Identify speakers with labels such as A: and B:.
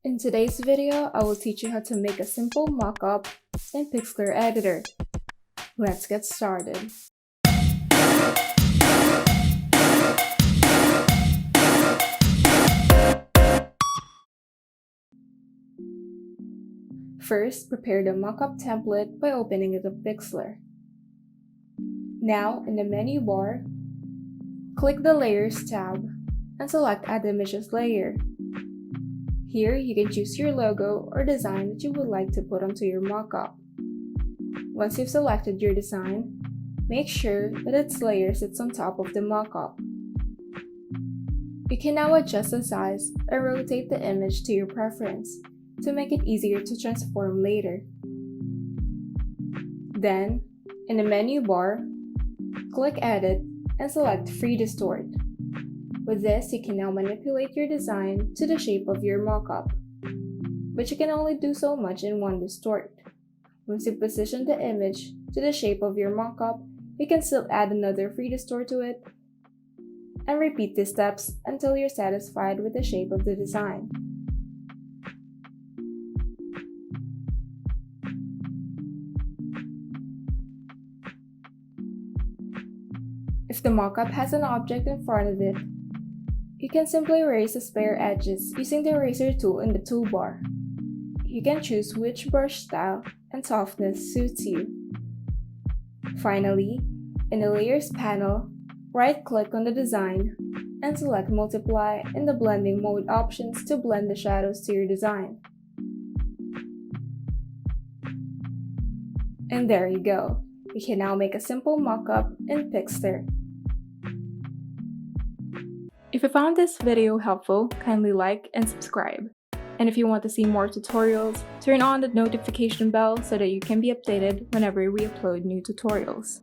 A: In today's video, I will teach you how to make a simple mockup in Pixlr editor. Let's get started. First, prepare the mockup template by opening it in Pixlr. Now, in the menu bar, click the Layers tab and select Add Images layer. Here, you can choose your logo or design that you would like to put onto your mockup. Once you've selected your design, make sure that its layer sits on top of the mockup. You can now adjust the size or rotate the image to your preference to make it easier to transform later. Then, in the menu bar, click Edit and select Free Distort. With this, you can now manipulate your design to the shape of your mockup, but you can only do so much in one distort. Once you position the image to the shape of your mockup, you can still add another free distort to it, and repeat these steps until you're satisfied with the shape of the design. If the mockup has an object in front of it, you can simply erase the spare edges using the eraser tool in the toolbar. You can choose which brush style and softness suits you. Finally, in the Layers panel, right-click on the design and select Multiply in the blending mode options to blend the shadows to your design. And there you go. You can now make a simple mockup in Pixlr. If you found this video helpful, kindly like and subscribe. And if you want to see more tutorials, turn on the notification bell so that you can be updated whenever we upload new tutorials.